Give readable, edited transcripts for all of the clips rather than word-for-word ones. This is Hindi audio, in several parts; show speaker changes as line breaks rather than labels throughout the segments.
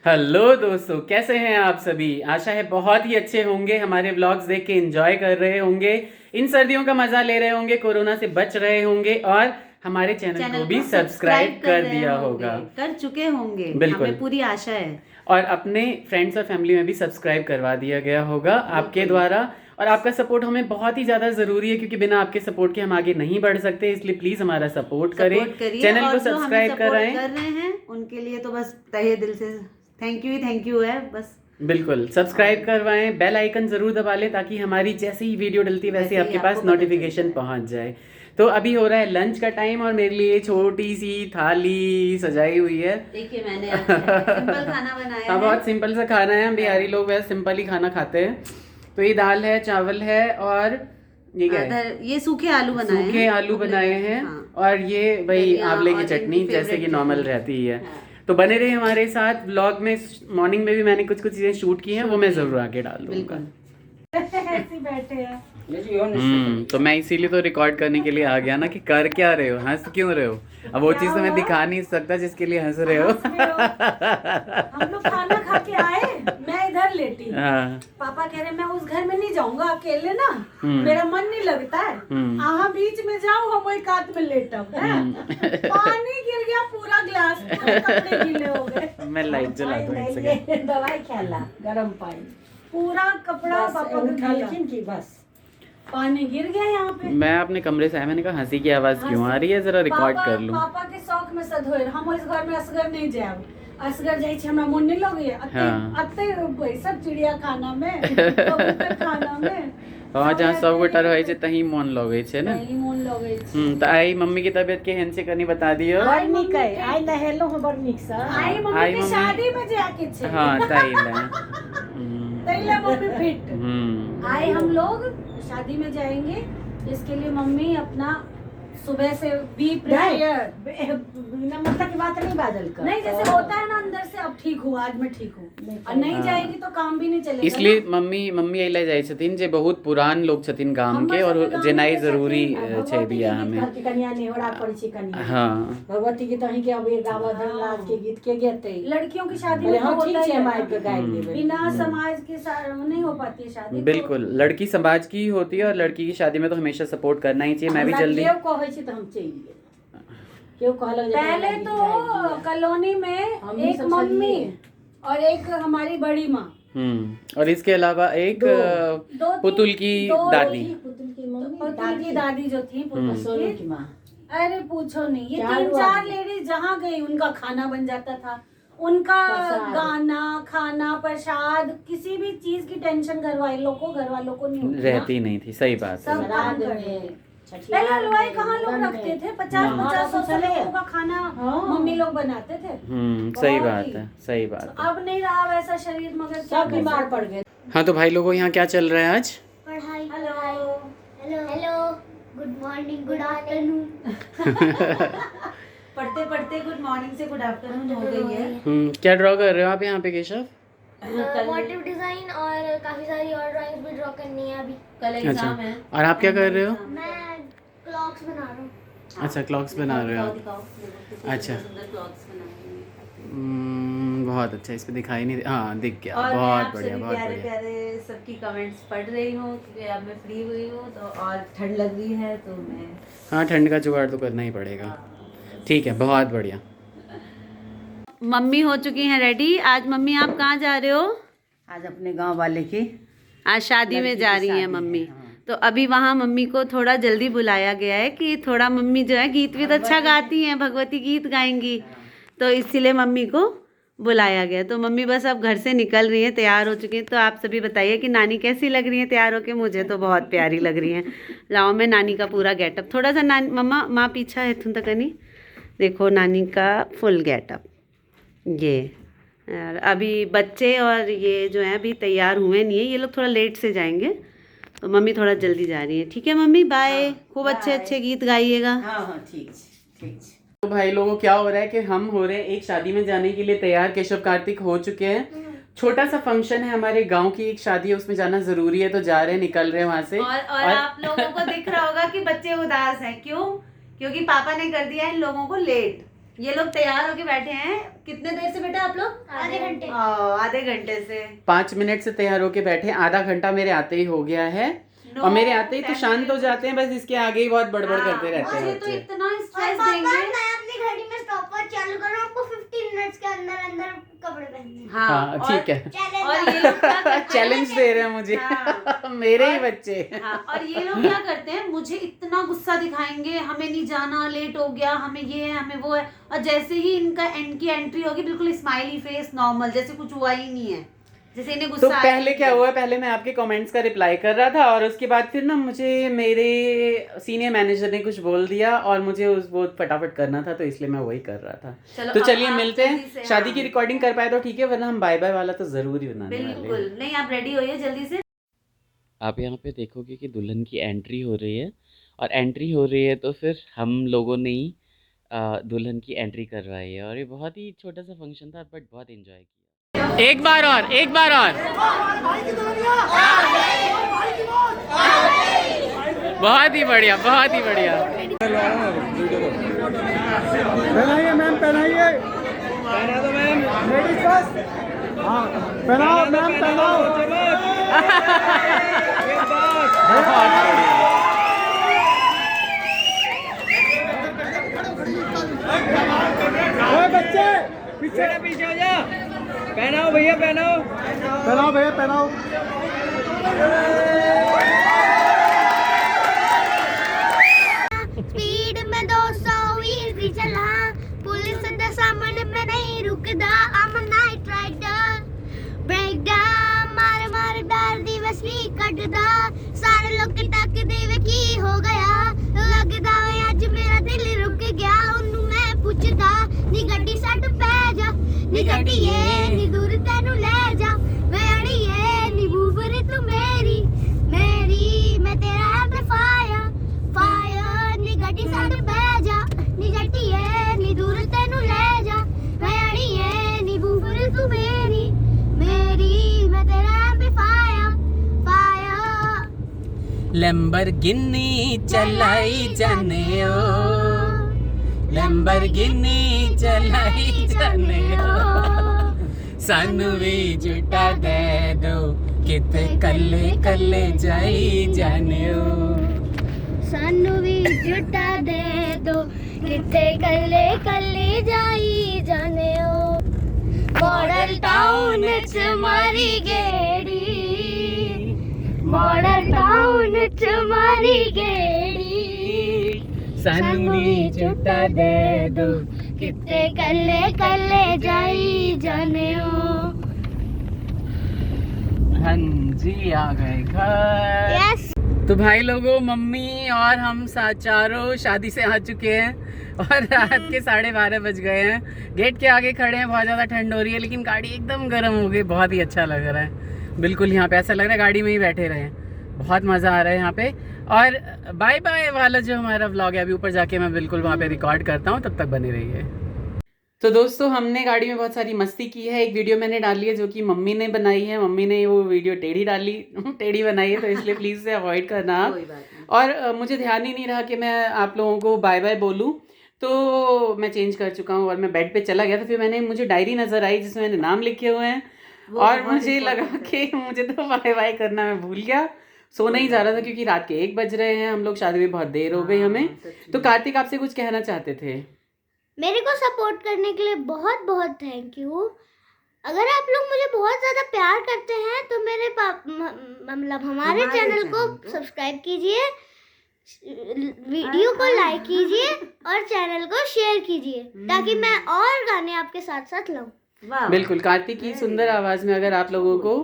हेलो दोस्तों, कैसे हैं आप सभी। आशा है बहुत ही अच्छे होंगे, हमारे व्लॉग्स देख के एंजॉय कर रहे होंगे, इन सर्दियों का मजा ले रहे होंगे, कोरोना से बच रहे होंगे और हमारे चैनल को भी सब्सक्राइब कर दिया होगा,
कर चुके होंगे।
बिल्कुल।
हमें पूरी आशा है।
और अपने फ्रेंड्स और फैमिली में भी सब्सक्राइब करवा दिया गया होगा आपके द्वारा। और आपका सपोर्ट हमें बहुत ही ज़्यादा ज़रूरी है, क्योंकि बिना आपके सपोर्ट के हम आगे नहीं बढ़ सकते, इसलिए प्लीज़ हमारा सपोर्ट करें, चैनल को सब्सक्राइब कराएं।
कर रहे हैं उनके लिए तो बस तहे दिल से थैंक यू है बस।
बिल्कुल सब्सक्राइब करवाएं, बेल आइकन जरूर दबा लें ताकि हमारी जैसे ही वीडियो डलती वैसे आपके पास नोटिफिकेशन पहुंच जाए। तो अभी हो रहा है लंच का टाइम और मेरे लिए छोटी सी थाली सजाई हुई है।
देखिए मैंने आज सिंपल खाना बनाया
हाँ, बहुत सिंपल सा खाना है। हम बिहारी लोग वैसे सिंपल ही खाना खाते हैं। तो ये दाल है, चावल है और ये क्या है?
ये सूखे आलू बनाए हैं।
सूखे आलू बनाए हैं। और ये वही आंवले की चटनी जैसे कि नॉर्मल रहती ही है। तो बने रहे हमारे साथ व्लॉग में। मॉर्निंग में भी मैंने कुछ चीजें शूट की हैं, वो मैं जरूर आगे डाल दूंगा।
बैठे हैं।
तो मैं इसीलिए तो रिकॉर्ड करने के लिए आ गया ना कि कर क्या रहे हो, हंस क्यों रहे हो। अब वो चीज तो मैं दिखा नहीं सकता जिसके लिए हंस रहे हो।
हम लोग खाना खा के आए, मैं इधर लेटी।
हाँ।
पापा कह रहे मैं उस घर में नहीं जाऊंगा अकेले ना, मेरा मन नहीं लगता है। आहा बीच में जाओ, हम एक हाथ में लेटब। पानी गिर गया पूरा ग्लास, पूरे कपड़े गीले हो गए।
मैं लाइट जला दूं एक सेकंड।
दवाई खेला गरम पानी, पूरा कपड़ा पापा की बस पानी गिर गया यहाँ पे।
मैं अपने कमरे से आया, मैंने कहा हंसी की आवाज क्यों आ रही है, जरा रिकॉर्ड कर लूं।
पापा के शौक में सधोर हम इस घर में असगर नहीं जाए, असगर जाई छे हमरा मन नहीं लगे। अते सब चिड़िया खाना में, कबूतर खाना में।
हाँ, जहाँ सब गोटा रहे छे तहीं मन लगे छे ना।
तहीं मन लगे छे।
तो आई मम्मी की तबीयत के हेन से कनी बता दियो।
बड़ नीक है, आई नहेलो हो बड़ नीक से। आई मम्मी के शादी में जाके छे।
हां, तैले
मम्मी फिट। आई हम लोग शादी में जाएंगे, इसके लिए मम्मी अपना सुबह से बी प्रिपेयर। मतलब की बात नहीं बादल का नहीं, जैसे होता है ना अंदर से, अब ठीक हूँ, आज मैं ठीक हूँ। और नहीं जाएगी तो काम भी नहीं चलेगा।
इसलिए मम्मी एले जाय छथिन जे बहुत पुरान लोग छथिन गाम के, और जेनाई जरूरी छै बियाह में।
कन्या नेहरा पड़ी छी कन्या।
हां,
भगवती के तही के अब ये गावा धनराज के गीत के गेते। लड़कियों की शादी में होता है माइक पे गाय देवे, बिना समाज के नहीं हो पाती है शादी।
बिल्कुल, लड़की समाज की होती है और लड़की की शादी में तो हमेशा सपोर्ट करना ही चाहिए। मैं भी जल्दी
तो हम चाहिए। क्यों पहले तो कॉलोनी में एक मम्मी और एक हमारी बड़ी माँ,
और इसके अलावा एक पुतुल की दादी,
पुतुल की दादी जो थी, पुतुल की माँ। अरे पूछो नहीं, ये 3-4 लेडीज जहाँ गई उनका खाना बन जाता था, उनका गाना, खाना, प्रसाद, किसी भी चीज की टेंशन घर वालों को नहीं
रहती नहीं थी। सही बात है।
पहले हलवाई कहाँ लोग रखते थे, 50-50 लोगों का खाना मम्मी लोग बनाते थे।
सही बात है, सही बात है।
अब नहीं रहा वैसा शरीर, मगर सब बीमार पड़ गए।
हाँ, तो भाई लोगों यहाँ क्या चल रहा है आज?
पढ़ाई।
Hello
good morning, good afternoon.
पढ़ते पढ़ते गुड मॉर्निंग से गुड आफ्टरनून हो गई है।
क्या ड्रॉ कर रहे हो आप यहाँ पे केशव?
मोटिव डिजाइन और काफी सारी और ड्राइंग्स भी ड्रॉ करनी है अभी।
कल एग्जाम है।
और आप क्या कर रहे हो?
मैं क्लॉक्स बना रहा हूँ।
अच्छा, क्लॉक्स बना रहे हो आप। अच्छा, बहुत अच्छा। इस पे दिखाई नहीं, हाँ दिख गया। बहुत बढ़िया, बहुत बढ़िया।
प्यारे सबकी कमेंट्स पढ़ रही हूँ क्योंकि अब मैं फ्री हुई हूँ, तो और ठंड लग रही है तो मैं,
हाँ, ठंड का जुगाड़ तो करना ही पड़ेगा। ठीक है, बहुत बढ़िया।
मम्मी हो चुकी हैं रेडी। आज मम्मी आप कहाँ जा रहे हो?
आज अपने गांव वाले की
आज शादी में जा रही हैं मम्मी। तो अभी वहाँ मम्मी को थोड़ा जल्दी बुलाया गया है कि थोड़ा मम्मी जो है गीत वीत अच्छा गाती हैं, भगवती गीत गाएंगी, तो इसीलिए मम्मी को बुलाया गया। तो मम्मी बस अब घर से निकल रही हैं, तैयार हो चुकी हैं। तो आप सभी बताइए कि नानी कैसी लग रही है तैयार होके? मुझे तो बहुत प्यारी लग रही हैं। लाओ मैं नानी का पूरा गेटअप थोड़ा सा, नानी मम्मा माँ पीछा है तुम तक नहीं, देखो नानी का फुल गेटअप ये। और अभी बच्चे और ये जो हैं अभी तैयार हुए नहीं है, ये लोग थोड़ा लेट से जाएंगे, तो मम्मी थोड़ा जल्दी जा रही है। ठीक है मम्मी, बाय। खूब अच्छे गीत गाइएगा।
हाँ ठीक।
तो भाई लोगों क्या हो रहा है कि हम हो रहे हैं एक शादी में जाने के लिए तैयार। केशव कार्तिक हो चुके हैं। छोटा सा फंक्शन है, हमारे गांव की एक शादी है, उसमें जाना जरूरी है, तो जा रहे हैं, निकल रहे हैं वहां से।
और आप लोगों को दिख रहा होगा कि बच्चे उदास हैं। क्यों? क्योंकि पापा ने कर दिया इन लोगों को लेट। ये लोग तैयार होके बैठे हैं। कितने देर से बेटा आप लोग?
आधे घंटे।
आधे घंटे से।
5 मिनट से तैयार होके बैठे, आधा घंटा मेरे आते ही हो गया है। और मेरे आते ही तो शांत हो जाते हैं, बस इसके आगे ही बहुत बड़बड़ करते रहते हैं
मुझे तो
बच्चे।
इतना
और
स्ट्रेस
पापा,
देंगे।
मैं अपनी घड़ी में स्टॉपवॉच चालू करूँ, आपको 15 मिनट्स के अंदर अंदर कपड़े पहनने हैं।
हाँ ठीक है।
और ये लोग क्या करते हैं?
चैलेंज दे रहे हैं मुझे।
हाँ।
मेरे ही बच्चे।
हाँ, और ये लोग क्या करते हैं, मुझे इतना गुस्सा दिखाएंगे, हमें नहीं जाना, लेट हो गया, हमें ये है, हमें वो है। और जैसे ही इनका एंड की एंट्री होगी, बिल्कुल स्माइली फेस, नॉर्मल, जैसे कुछ हुआ ही नहीं है, जैसे इन्हें
तो
गुस्सा आया
पहले
ही
क्या
नहीं।
हुआ, पहले मैं आपके कमेंट्स का रिप्लाई कर रहा था और उसके बाद फिर ना मुझे मेरे सीनियर मैनेजर ने कुछ बोल दिया और मुझे वो फटाफट करना था, तो इसलिए मैं वही कर रहा था।
चलो,
तो
अब
चलिए
आप
मिलते
जल्दी
हैं।
से,
शादी
हाँ।
की रिकॉर्डिंग कर पाए तो ठीक है, वरना हम बाय बाय वाला तो जरूर ही बनाने वाले हैं।
बिल्कुल नहीं, आप रेडी होइए जल्दी से।
आप यहाँ पे देखोगे कि दुल्हन की एंट्री हो रही है, और एंट्री हो रही है तो फिर हम लोगों ने ही दुल्हन की एंट्री करवाई है, और ये बहुत ही छोटा सा फंक्शन था बट बहुत एंजॉय किया।
एक बार और, एक बार और। बहुत ही बढ़िया, बहुत ही बढ़िया।
पहनाइए मैम, पहनाइए। पहना दो मैम, लेडीज फर्स्ट। हाँ पहनाओ मैम, पहनाओ। ओए बच्चे पीछे पीछे हो जा। पहनाओ भैया, पहनाओ। पहनाओ भैया, पहनाओ।
स्पीड में 220 चला, पुलिस के सामने मैं नहीं रुकदा। I'm a night rider, break down, मार मार डाल दी वसली कटदा। सारे लोग टक देवे की हो गया, लगदा है आज मेरा दिल रुक गया। उन्नू मैं पूछदा, नी गड्डी सट पै जा, नी गड्डीए नी दूर तेनू ले जा। मैं अड़िए नी बूबर तू मेरी, मेरी मैं तेरा एम्पलीफायर, फायर नी गड्डी सट पै जा, नी गड्डीए नी दूर तेनू ले जा। मैं अड़िए नी बूबर तू मेरी, मेरी मैं तेरा एम्पलीफायर, फायर।
लैम्बोर्गिनी चलाई जाने ओ, लैम्बोर्गिनी चलाई जाने ओ, सानू भी जुटा दे दो, किते कल्ले कल्ले जाई जाने ओ।
सानू भी जुटा दे दो, किते कल्ले कल्ले जाई जाने ओ। मॉडल टाउन च मारी गेड़ी, मॉडल टाउन च मारी गेड़ी।
सानू भी जुटा दे दो,
किते कल्ले कल्ले जाई जाने ओ।
हाँ जी आ गए घर।
यस,
तो भाई लोगों, मम्मी और हम चारों शादी से आ चुके हैं और रात के 12:30 बज गए हैं। गेट के आगे खड़े हैं, बहुत ज़्यादा ठंड हो रही है, लेकिन गाड़ी एकदम गर्म हो गई। बहुत ही अच्छा लग रहा है, बिल्कुल यहाँ पे ऐसा लग रहा है गाड़ी में ही बैठे रहे। बहुत मज़ा आ रहा है यहाँ पे। और बाय बाय वाला जो हमारा व्लॉग है, अभी ऊपर जाके मैं बिल्कुल वहाँ पे रिकॉर्ड करता हूँ, तब तक बने रहिए। तो दोस्तों, हमने गाड़ी में बहुत सारी मस्ती की है। एक वीडियो मैंने डाली है जो कि मम्मी ने बनाई है। मम्मी ने वो वीडियो टेढ़ी डाली, टेढ़ी बनाई है, तो इसलिए प्लीज़ से अवॉइड करना आप।
कोई बात नहीं।
और मुझे ध्यान ही नहीं रहा कि मैं आप लोगों को बाय बाय बोलूं, तो मैं चेंज कर चुका हूं और मैं बेड पे चला गया। तो फिर मैंने मुझे डायरी नज़र आई जिसमें मैंने नाम लिखे हुए हैं, और मुझे लगा कि मुझे तो बाय बाय करना मैं भूल गया। सोना ही जा रहा था क्योंकि रात के 1 बज रहे हैं। हम लोग शादी में बहुत देर हो गई हमें। तो कार्तिक आपसे कुछ कहना चाहते थे?
मेरे को सपोर्ट करने के लिए बहुत बहुत थैंक यू। अगर आप लोग मुझे बहुत ज़्यादा प्यार करते हैं तो मेरे मतलब हमारे चैनल को सब्सक्राइब कीजिए, वीडियो को लाइक कीजिए और चैनल को शेयर कीजिए, ताकि मैं और गाने आपके साथ साथ लाऊं।
वाह,
बिल्कुल, कार्तिक की सुंदर आवाज़ में अगर आप लोगों को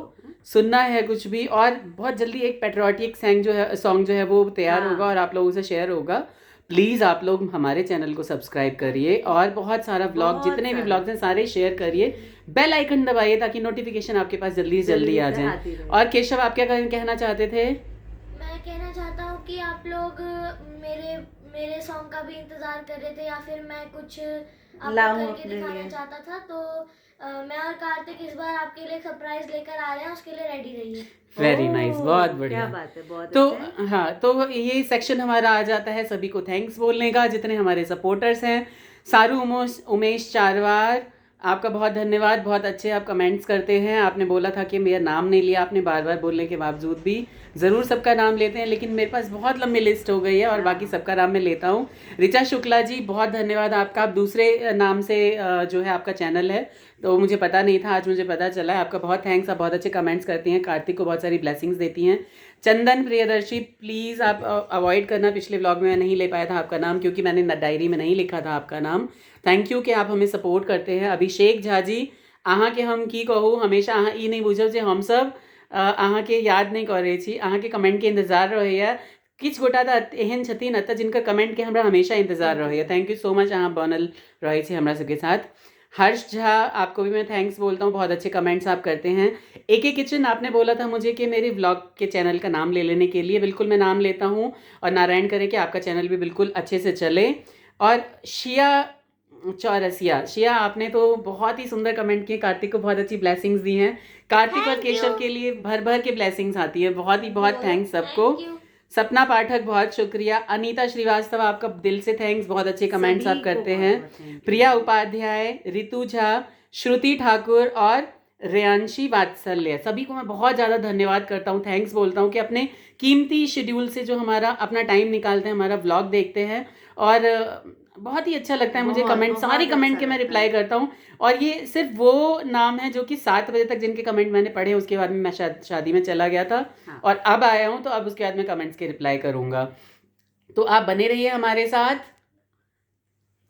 सुनना है कुछ भी, और बहुत जल्दी एक पेट्रियाटिक सॉन्ग जो है वो तैयार होगा और आप लोगों से शेयर होगा। प्लीज़ आप लोग हमारे चैनल को सब्सक्राइब करिए और बहुत सारा व्लॉग, जितने भी व्लॉग्स हैं सारे शेयर करिए। बेल आइकन दबाइए ताकि नोटिफिकेशन आपके पास जल्दी से जल्दी आ जाए। और केशव, आप क्या कहना चाहते थे?
मैं कहना चाहता हूँ कि आप लोग मेरे सॉन्ग का भी इंतज़ार कर रहे थे, या फिर मैं कुछ आपको करके दिखाना चाहता था, तो मैं और कार्तिक इस बार आपके लिए सरप्राइज लेकर आ रहे हैं, उसके लिए रेडी रहिए।
वेरी नाइस, बहुत बढ़िया।
क्या बात है, बहुत
तो
अच्छा है।
हाँ, तो ये सेक्शन हमारा आ जाता है सभी को थैंक्स बोलने का, जितने हमारे सपोर्टर्स हैं सारू उमेश चारवार, आपका बहुत धन्यवाद, बहुत अच्छे आप कमेंट्स करते हैं। आपने बोला था कि मेरा नाम नहीं लिया आपने, बार बार बोलने के बावजूद भी। ज़रूर सबका नाम लेते हैं, लेकिन मेरे पास बहुत लंबी लिस्ट हो गई है और बाकी सबका नाम मैं लेता हूँ। ऋचा शुक्ला जी, बहुत धन्यवाद आपका। आप दूसरे नाम से जो है आपका चैनल है, तो मुझे पता नहीं था, आज मुझे पता चला है। आपका बहुत थैंक्स, आप बहुत अच्छे कमेंट्स करती हैं, कार्तिक को बहुत सारी ब्लेसिंग्स देती हैं। चंदन प्रियदर्शी, प्लीज़ आप अवॉइड करना, पिछले व्लॉग में मैं नहीं ले पाया था आपका नाम क्योंकि मैंने डायरी में नहीं लिखा था आपका नाम। थैंक यू कि आप हमें सपोर्ट करते हैं। अभिषेक झा जी, अहाँ के हम की कहूँ, हमेशा अहाँ ई नहीं बुझब जे हम सब अहाँ के याद नहीं करे छी, अहाँ के कमेंट के इंतजार रहैया। किछु गोटा तऽ एहन छथिन एतऽ जिनकर कमेंट के हमरा हमेशा इंतजार रहैया। थैंक यू सो मच, अहाँ बनल रहै छी हमरा सबके साथ। हर्ष झा, आपको भी मैं थैंक्स बोलता हूँ, बहुत अच्छे कमेंट्स आप करते हैं। AK किचन, आपने बोला था मुझे कि मेरे व्लॉग के चैनल का नाम ले लेने के लिए, बिल्कुल मैं नाम लेता हूँ और नारायण करे कि आपका चैनल भी बिल्कुल अच्छे से चले। और शिया चौरसिया, शिया आपने तो बहुत ही सुंदर कमेंट किए, कार्तिक को बहुत अच्छी ब्लेसिंग्स दी हैं। कार्तिक और केशव के लिए भर भर के ब्लेसिंग्स आती है, बहुत थैंक्स सबको। सपना पाठक, बहुत शुक्रिया। अनीता श्रीवास्तव, आपका दिल से थैंक्स, बहुत अच्छे कमेंट्स आप करते हैं। प्रिया उपाध्याय, रितु झा, श्रुति ठाकुर और रेयांशी वात्सल्य, सभी को मैं बहुत ज़्यादा धन्यवाद करता हूँ, थैंक्स बोलता हूँ कि अपने कीमती शेड्यूल से जो हमारा अपना टाइम निकालते हैं, हमारा व्लॉग देखते हैं। और बहुत ही अच्छा लगता है मुझे कमेंट, सारे कमेंट के मैं रिप्लाई करता हूँ। और ये सिर्फ वो नाम है जो कि 7 बजे तक जिनके कमेंट मैंने पढ़े, उसके बाद में मैं शादी में चला गया था और अब आया हूँ, तो अब उसके बाद मैं कमेंट्स के रिप्लाई करूँगा। तो आप बने रहिए हमारे साथ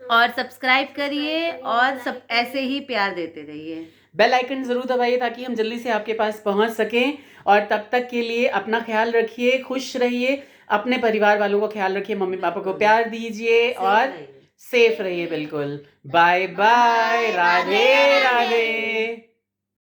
और सब्सक्राइब करिए और सब ऐसे ही प्यार देते रहिए।
बेल आइकन ज़रूर दबाइए ताकि हम जल्दी से आपके पास पहुंच सकें। और तब तक के लिए अपना ख्याल रखिए, खुश रहिए, अपने परिवार वालों को ख्याल रखिए, मम्मी पापा को प्यार दीजिए और सेफ रहिए। बिल्कुल, बाय बाय, राधे राधे।